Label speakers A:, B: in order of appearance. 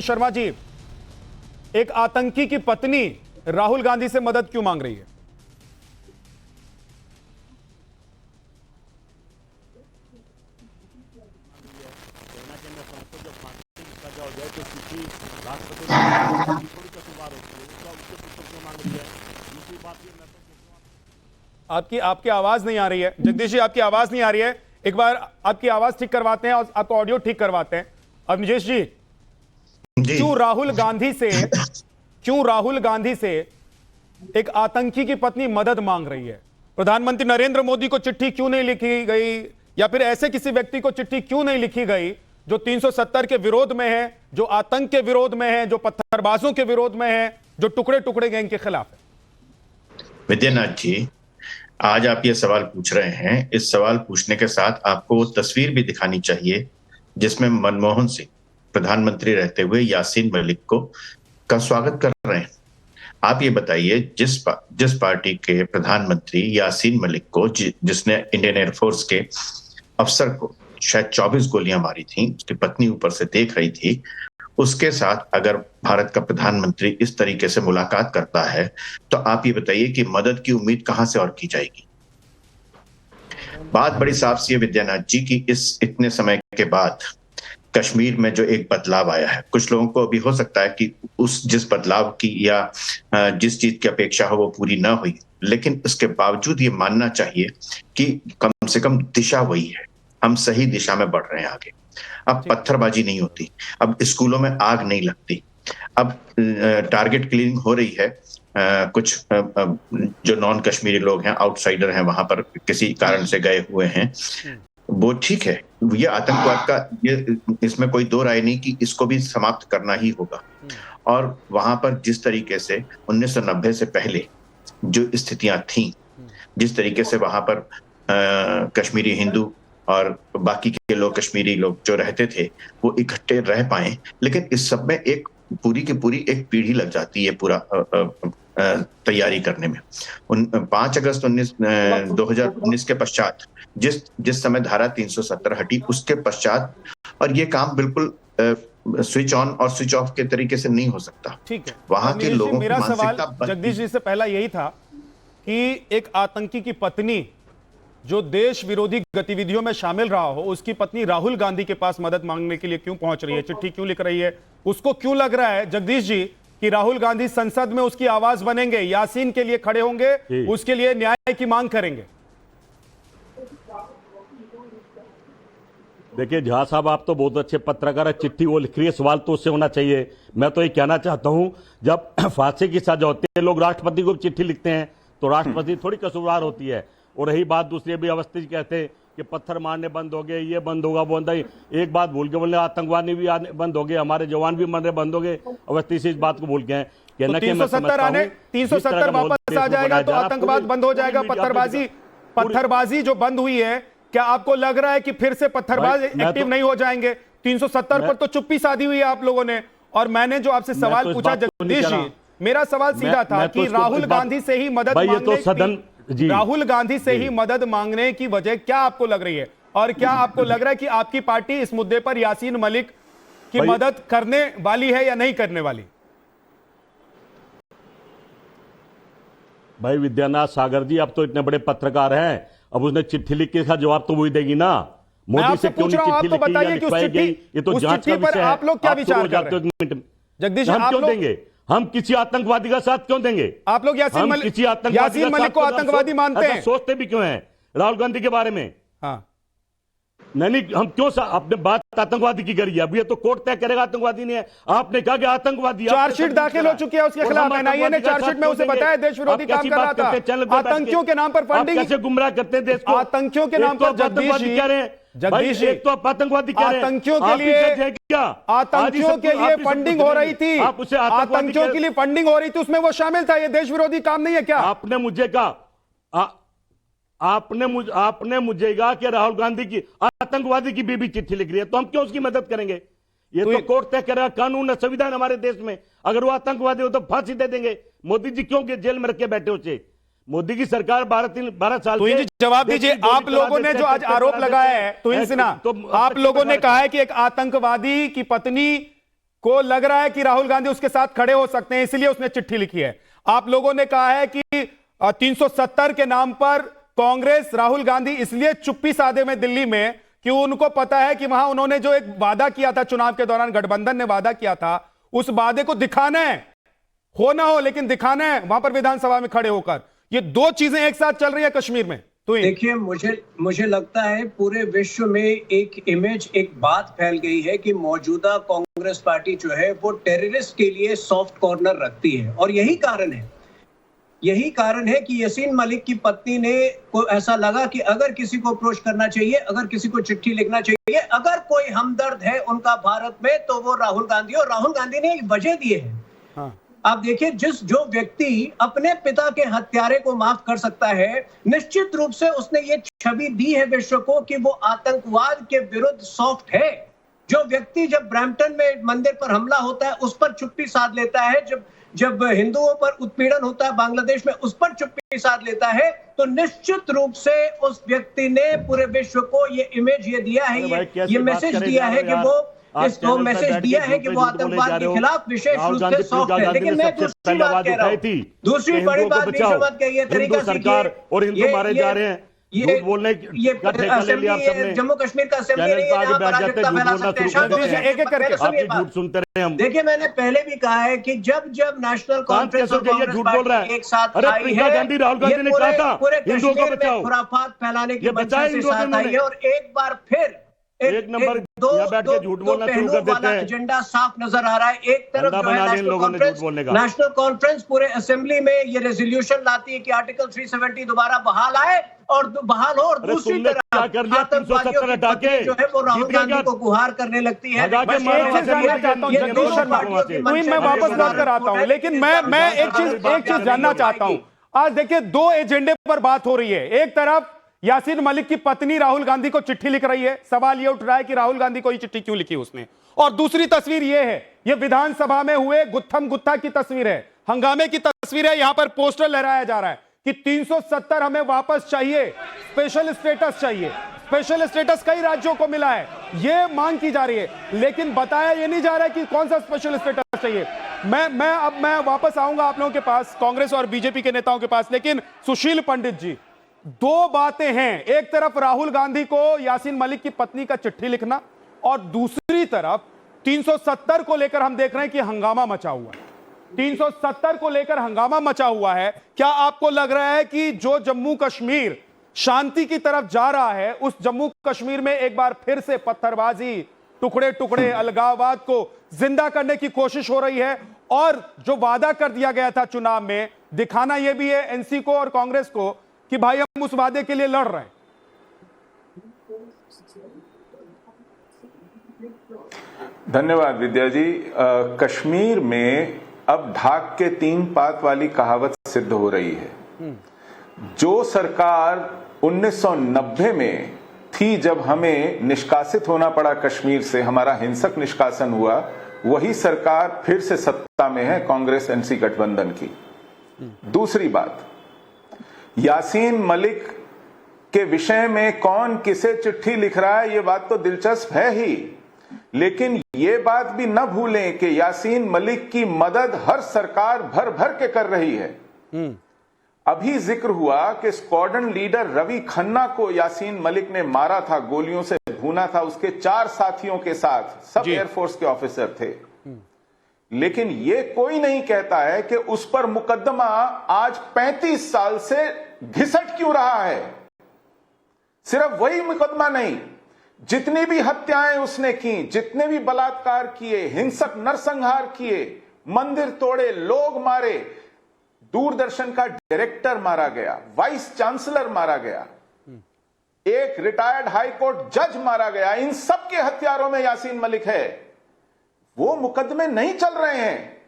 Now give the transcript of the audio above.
A: शर्मा जी, एक आतंकी की पत्नी राहुल गांधी से मदद क्यों मांग रही है? आपकी आपकी आवाज नहीं आ रही है जगदीश जी, आपकी आवाज नहीं आ रही है। एक बार आपकी आवाज ठीक करवाते हैं और आपका ऑडियो ठीक करवाते हैं। अवनीश जी, क्यों राहुल गांधी से एक आतंकी की पत्नी मदद मांग रही है? प्रधानमंत्री नरेंद्र मोदी को चिट्ठी क्यों नहीं लिखी गई, या फिर ऐसे किसी व्यक्ति को चिट्ठी क्यों नहीं लिखी गई जो 370 के विरोध में है, जो आतंक के विरोध में है, जो पत्थरबाजों के विरोध में है, जो टुकड़े टुकड़े गैंग के खिलाफ है?
B: विद्यानाथ जी, आज आप ये सवाल पूछ रहे हैं। इस सवाल पूछने के साथ आपको वो तस्वीर भी दिखानी चाहिए जिसमें मनमोहन सिंह प्रधानमंत्री रहते हुए यासीन मलिक को का स्वागत कर रहे हैं। आप ये बताइए, जिस पार्टी के प्रधानमंत्री यासीन मलिक को जिसने इंडियन एयरफोर्स के अफसर को शायद 24 गोलियां मारी थी, उसकी पत्नी ऊपर से देख रही थी, उसके साथ अगर भारत का प्रधानमंत्री इस तरीके से मुलाकात करता है तो आप ये बताइए कि मदद की उम्मीद कहां से और की जाएगी। बात बड़ी साफ सी है विद्यानाथ जी की इस इतने समय के बाद कश्मीर में जो एक बदलाव आया है, कुछ लोगों को अभी हो सकता है कि उस जिस बदलाव की या जिस चीज की अपेक्षा हो वो पूरी ना हुई, लेकिन उसके बावजूद ये मानना चाहिए कि कम से कम दिशा वही है, हम सही दिशा में बढ़ रहे हैं आगे। अब पत्थरबाजी नहीं होती, अब स्कूलों में आग नहीं लगती, अब टारगेट किलिंग हो रही है। कुछ जो नॉन कश्मीरी लोग हैं, आउटसाइडर हैं, वहां पर किसी कारण से गए हुए हैं, वो ठीक है। ये आतंकवाद का इसमें कोई दो राय नहीं कि इसको भी समाप्त करना ही होगा। और वहां पर जिस तरीके से 1990 से पहले जो स्थितियां थी, जिस तरीके से वहां पर कश्मीरी हिंदू और बाकी के लोग, कश्मीरी लोग जो रहते थे, वो इकट्ठे रह पाए, लेकिन इस सब में एक पूरी की पूरी एक पीढ़ी लग जाती है पूरा तैयारी करने में। 5 अगस्त 2019 के पश्चात जिस समय धारा 370 हटी, उसके पश्चात, और ये काम बिल्कुल स्विच ऑन और स्विच ऑफ के तरीके से नहीं हो सकता।
A: ठीक है,
B: वहां के लोगों की
A: मेरा सवाल
B: मानसिकता
A: जगदीश जी से पहला यही था कि एक आतंकी की पत्नी जो देश विरोधी गतिविधियों में शामिल रहा हो, उसकी पत्नी राहुल गांधी के पास मदद मांगने के लिए क्यों पहुंच रही है, चिट्ठी क्यों लिख रही है? उसको क्यों लग रहा है जगदीश जी कि राहुल गांधी संसद में उसकी आवाज बनेंगे, यासीन के लिए खड़े होंगे, उसके लिए न्याय की मांग करेंगे?
C: देखिए झा साहब, आप तो बहुत अच्छे पत्रकार है, चिट्ठी वो लिख रही है, सवाल तो उससे होना चाहिए। मैं तो ये कहना चाहता हूं, जब फांसी की सजा होती है, लोग राष्ट्रपति को चिट्ठी लिखते हैं, तो राष्ट्रपति थोड़ी कसूरवार होती है। और रही बात दूसरी, अभी अवस्थी जी कहते हैं कि पत्थर मारने बंद हो गए, ये बंद होगा, वो बंद। एक बात भूल के बोलने, आतंकवादी भी बंद हो गए, हमारे जवान भी मरने बंद हो गए। अवस्थी से इस बात को भूल गए।
A: 370 वापस आ जाएगा तो आतंकवाद बंद हो जाएगा। पत्थरबाजी जो बंद हुई है, क्या आपको लग रहा है कि फिर से पत्थरबाज एक्टिव नहीं हो जाएंगे? 370 पर तो चुप्पी साधी हुई है आप लोगों ने। और मैंने जो आपसे सवाल पूछा जगदीश जी, मेरा सवाल सीधा था कि राहुल गांधी से ही मदद राहुल गांधी से ही मदद मांगने की वजह क्या आपको लग रही है? और क्या आपको लग रहा है कि आपकी पार्टी इस मुद्दे पर यासीन मलिक की मदद करने वाली है या नहीं करने वाली?
C: भाई विद्यानाथ सागर जी, आप तो इतने बड़े पत्रकार हैं, अब उसने चिट्ठी लिख के जवाब तो वही देगी ना। मोदी से क्यों नहीं चिट्ठी लिखी या लिखवाई गई, ये तो जांच का विषय है।
A: आप लोग क्या विचार कर रहे हैं जगदीश?
C: हम क्यों देंगे? हम किसी आतंकवादी का साथ क्यों देंगे?
A: आप लोग यासीन मलिक को आतंकवादी मानते हैं?
C: सोचते भी क्यों हैं राहुल गांधी के बारे में?
A: हाँ,
C: नहीं, हम क्यों आपने बात आतंकवादी की करी है? अब ये तो कोर्ट तय करेगा आतंकवादी नहीं है। आपने कहा कि आतंकवादी,
A: चार्जशीट दाखिल हो चुकी है उसके खिलाफ। एनआईए ने चार्जशीट में उसे बताया देश विरोधी काम कर रहा था। आतंकियों के नाम पर फंडिंग,
C: कैसे गुमराह करते हैं देश को?
A: आतंकियों के नाम पर जगदीश जी कह रहे हैं, जगदीश एक तो
C: आतंकवादी कह रहे हैं,
A: आतंकियों के लिए फंडिंग हो रही थी, आतंकियों के लिए फंडिंग हो रही थी, उसमें वो शामिल था। ये देश विरोधी काम नहीं है क्या?
C: आपने मुझे कहा, आपने मुझे कहा कि राहुल गांधी की आतंकवादी की बीबी चिट्ठी लिख रही है, तो हम क्यों उसकी मदद करेंगे? ये तो कोर्ट तय करेगा, कानून है, संविधान हमारे देश में। अगर वो आतंकवादी हो तो फांसी दे देंगे। मोदी जी क्यों जेल में रखे बैठे उसे? मोदी की सरकार 12 साल
A: से जवाब दीजिए। आप लोगों ने जो आज आरोप लगाया है, तो सिन्हा, आप लोगों ने कहा है कि एक आतंकवादी की पत्नी को लग रहा है कि राहुल गांधी उसके साथ खड़े हो सकते हैं, इसलिए उसने चिट्ठी लिखी है। आप लोगों ने कहा है कि 370 के नाम पर कांग्रेस राहुल गांधी इसलिए चुप्पी साधे में दिल्ली में कि उनको पता है कि वहां उन्होंने जो एक वादा किया था चुनाव के दौरान, गठबंधन ने वादा किया था, उस वादे को दिखाना है, हो ना हो लेकिन दिखाना है वहां पर विधानसभा में खड़े होकर। ये दो चीजें एक साथ चल रही है कश्मीर में। तो
D: देखिए, मुझे लगता है पूरे विश्व में एक इमेज, एक बात फैल गई है कि मौजूदा कांग्रेस पार्टी जो है वो टेररिस्ट के लिए सॉफ्ट कॉर्नर रखती है। और यही कारण है कि यासीन मलिक की पत्नी ने को ऐसा लगा कि अगर किसी को अप्रोच करना चाहिए, अगर किसी को चिट्ठी लिखना चाहिए, अगर कोई हमदर्द है उनका भारत में, तो वो राहुल गांधी। और राहुल गांधी ने एक वजह दी है। हाँ। आप देखिए, जो व्यक्ति अपने पिता के हत्यारे को माफ कर सकता है, निश्चित रूप से उसने ये छवि दी है विश्व को कि वो आतंकवाद के विरुद्ध सॉफ्ट है। जो व्यक्ति जब ब्रैम्पटन में मंदिर पर हमला होता है उस पर चुप्पी साध लेता है, जब हिंदुओं पर उत्पीड़न होता है बांग्लादेश में उस पर चुप्पी साध लेता है, तो निश्चित रूप से उस व्यक्ति ने पूरे विश्व को ये इमेज ये दिया है, ये मैसेज दिया है कि वो इसको मैसेज दिया है कि वो आतंकवाद के खिलाफ विशेष रूप से सॉफ्ट है। लेकिन मैं दूसरी बात कह रहा हूँ, दूसरी बड़ी बात बीच में मत कहिए, तरीका
C: सरकार और हिंदू मारे जा रहे हैं।
D: ये जम्मू कश्मीर का असेंबली नहीं है जहां पर अराजकता फैला सकते हैं। एक एक करके
C: झूठ सुनते रहे हम।
D: देखिए, मैंने पहले भी कहा है कि जब नेशनल कॉन्फ्रेंस और कांग्रेस पार्टी एक साथ आई है,
C: राहुल गांधी ने कहा था
D: पूरे कश्मीर में खुराफात फैलाने की मंशा से साथ आई है। और एक बार फिर
C: एक नंबर बैठ के झूठ बोलना शुरू कर देते हैं।
D: एजेंडा साफ नजर आ रहा है। एक तरफ नेशनल कॉन्फ्रेंस पूरे असेंबली में ये रेजोल्यूशन लाती है कि आर्टिकल 370 दोबारा बहाल आए और बहाल हो, और दूसरी तरफ आतंकवादियों की पत्नी जो है वो राहुल गांधी को गुहार करने लगती है।
A: मैं वापस लौट कर आता हूं, लेकिन मैं एक चीज जानना चाहता हूं। आज देखिए, दो एजेंडे पर बात हो रही है। एक तरफ यासीन मलिक की पत्नी राहुल गांधी को चिट्ठी लिख रही है, सवाल यह उठ रहा है कि राहुल गांधी को ये चिट्ठी क्यों लिखी उसने। और दूसरी तस्वीर यह है, यह विधानसभा में हुए गुत्थम गुत्था की तस्वीर है, हंगामे की तस्वीर है। यहां पर पोस्टर लहराया जा रहा है कि 370 हमें वापस चाहिए, स्पेशल स्टेटस चाहिए। स्पेशल स्टेटस कई राज्यों को मिला है, यह मांग की जा रही है, लेकिन बताया यह नहीं जा रहा है कि कौन सा स्पेशल स्टेटस चाहिए। मैं वापस आऊंगा आप लोगों के पास, कांग्रेस और बीजेपी के नेताओं के पास, लेकिन सुशील पंडित जी, दो बातें हैं। एक तरफ राहुल गांधी को यासीन मलिक की पत्नी का चिट्ठी लिखना, और दूसरी तरफ 370 को लेकर हम देख रहे हैं कि हंगामा मचा हुआ है। 370 को लेकर हंगामा मचा हुआ है। क्या आपको लग रहा है कि जो जम्मू कश्मीर शांति की तरफ जा रहा है, उस जम्मू कश्मीर में एक बार फिर से पत्थरबाजी, टुकड़े टुकड़े, अलगाववाद को जिंदा करने की कोशिश हो रही है? और जो वादा कर दिया गया था चुनाव में, दिखाना यह भी है एनसी को और कांग्रेस को कि भाई हम उस वादे के लिए लड़ रहे हैं।
E: धन्यवाद विद्या जी। कश्मीर में अब ढाक के 3 पात वाली कहावत सिद्ध हो रही है। जो सरकार 1990 में थी, जब हमें निष्कासित होना पड़ा कश्मीर से, हमारा हिंसक निष्कासन हुआ, वही सरकार फिर से सत्ता में है, कांग्रेस एनसी गठबंधन की। दूसरी बात, यासीन मलिक के विषय में कौन किसे चिट्ठी लिख रहा है, यह बात तो दिलचस्प है ही, लेकिन यह बात भी न भूलें कि यासीन मलिक की मदद हर सरकार भर भर के कर रही है। अभी जिक्र हुआ कि स्क्वाड्रन लीडर रवि खन्ना को यासीन मलिक ने मारा था, गोलियों से भूना था, उसके 4 साथियों के साथ, सब एयरफोर्स के ऑफिसर थे। लेकिन यह कोई नहीं कहता है कि उस पर मुकदमा आज 35 साल से घिसट क्यों रहा है। सिर्फ वही मुकदमा नहीं, जितनी भी हत्याएं उसने की, जितने भी बलात्कार किए, हिंसक नरसंहार किए, मंदिर तोड़े, लोग मारे, दूरदर्शन का डायरेक्टर मारा गया, वाइस चांसलर मारा गया, एक रिटायर्ड हाईकोर्ट जज मारा गया, इन सब के हत्यारों में यासीन मलिक है। वो मुकदमे नहीं चल रहे हैं।